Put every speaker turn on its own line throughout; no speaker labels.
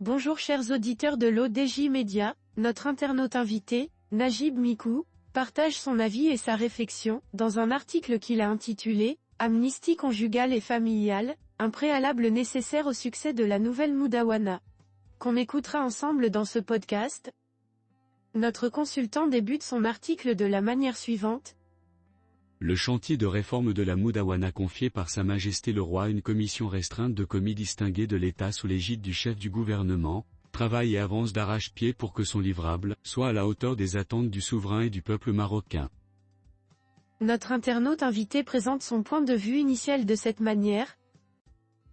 Bonjour chers auditeurs de l'ODJ Média, notre internaute invité, Najib Mikou, partage son avis et sa réflexion, dans un article qu'il a intitulé « Amnistie conjugale et familiale, un préalable nécessaire au succès de la nouvelle Moudawana », qu'on écoutera ensemble dans ce podcast. Notre consultant débute son article de la manière suivante.
Le chantier de réforme de la Moudawana confié par Sa Majesté le Roi à une commission restreinte de commis distingués de l'État sous l'égide du chef du gouvernement, travaille et avance d'arrache-pied pour que son livrable soit à la hauteur des attentes du souverain et du peuple marocain.
Notre internaute invité présente son point de vue initial de cette manière.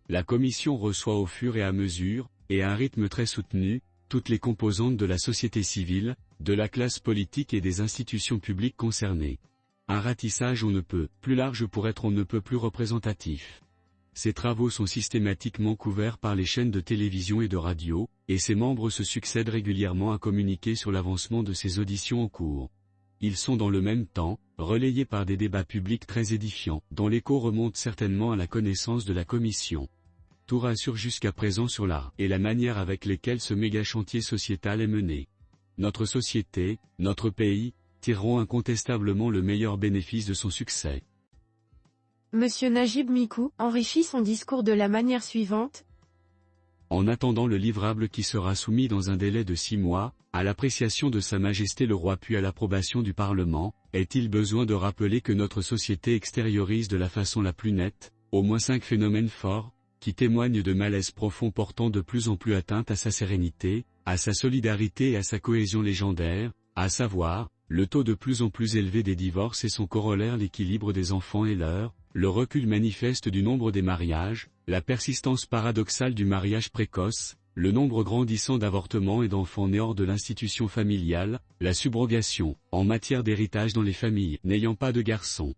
La commission reçoit au fur et à mesure, et à un rythme très soutenu, toutes les composantes de la société civile, de la classe politique et des institutions publiques concernées. Un ratissage on ne peut plus large pour être on ne peut plus représentatif. Ces travaux sont systématiquement couverts par les chaînes de télévision et de radio, et ses membres se succèdent régulièrement à communiquer sur l'avancement de ces auditions en cours. Ils sont dans le même temps, relayés par des débats publics très édifiants, dont l'écho remonte certainement à la connaissance de la commission. Tout rassure jusqu'à présent sur l'art et la manière avec lesquelles ce méga chantier sociétal est mené. Notre société, notre pays, tireront incontestablement le meilleur bénéfice de son succès.
Monsieur Najib Mikou enrichit son discours de la manière suivante.
En attendant le livrable qui sera soumis dans un délai de 6 mois, à l'appréciation de Sa Majesté le Roi puis à l'approbation du Parlement, est-il besoin de rappeler que notre société extériorise de la façon la plus nette, au moins 5 phénomènes forts, qui témoignent de malaise profond portant de plus en plus atteinte à sa sérénité, à sa solidarité et à sa cohésion légendaire, à savoir, le taux de plus en plus élevé des divorces et son corollaire l'équilibre des enfants et leur, le recul manifeste du nombre des mariages, la persistance paradoxale du mariage précoce, le nombre grandissant d'avortements et d'enfants nés hors de l'institution familiale, la subrogation, en matière d'héritage dans les familles n'ayant pas de garçons.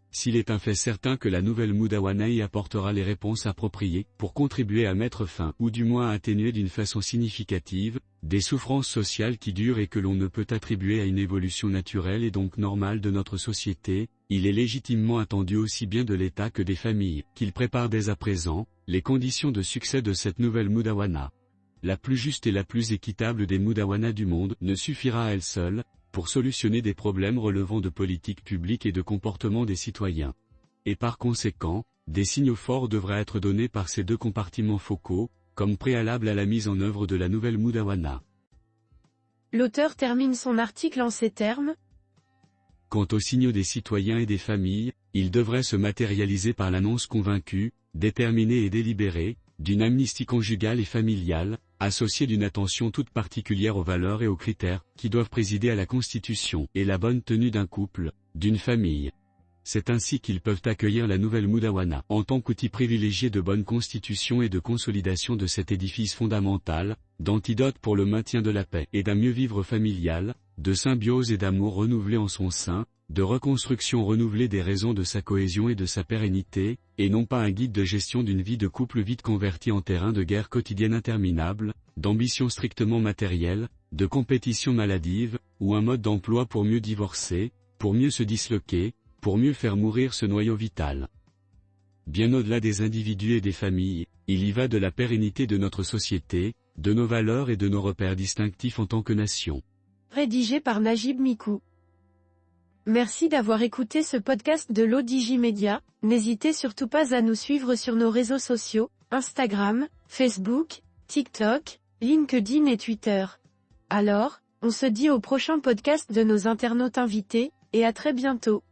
S'il est un fait certain que la nouvelle Moudawana y apportera les réponses appropriées pour contribuer à mettre fin, ou du moins à atténuer d'une façon significative, des souffrances sociales qui durent et que l'on ne peut attribuer à une évolution naturelle et donc normale de notre société, il est légitimement attendu aussi bien de l'État que des familles, qu'il prépare dès à présent, les conditions de succès de cette nouvelle Moudawana. La plus juste et la plus équitable des Moudawanas du monde ne suffira à elle seule, pour solutionner des problèmes relevant de politique publique et de comportement des citoyens. Et par conséquent, des signaux forts devraient être donnés par ces deux compartiments focaux, comme préalable à la mise en œuvre de la nouvelle Moudawana.
L'auteur termine son article en ces termes.
Quant aux signaux des citoyens et des familles, ils devraient se matérialiser par l'annonce convaincue, déterminée et délibérée, d'une amnistie conjugale et familiale, associée d'une attention toute particulière aux valeurs et aux critères qui doivent présider à la constitution et la bonne tenue d'un couple, d'une famille. C'est ainsi qu'ils peuvent accueillir la nouvelle Moudawana en tant qu'outil privilégié de bonne constitution et de consolidation de cet édifice fondamental, d'antidote pour le maintien de la paix et d'un mieux vivre familial, de symbiose et d'amour renouvelé en son sein, de reconstruction renouvelée des raisons de sa cohésion et de sa pérennité, et non pas un guide de gestion d'une vie de couple vite convertie en terrain de guerre quotidienne interminable, d'ambition strictement matérielle, de compétition maladive, ou un mode d'emploi pour mieux divorcer, pour mieux se disloquer, pour mieux faire mourir ce noyau vital. Bien au-delà des individus et des familles, il y va de la pérennité de notre société, de nos valeurs et de nos repères distinctifs en tant que nation.
Rédigé par Najib Mikou. Merci d'avoir écouté ce podcast de l'ODJ Média. N'hésitez surtout pas à nous suivre sur nos réseaux sociaux, Instagram, Facebook, TikTok, LinkedIn et Twitter. Alors, on se dit au prochain podcast de nos internautes invités, et à très bientôt.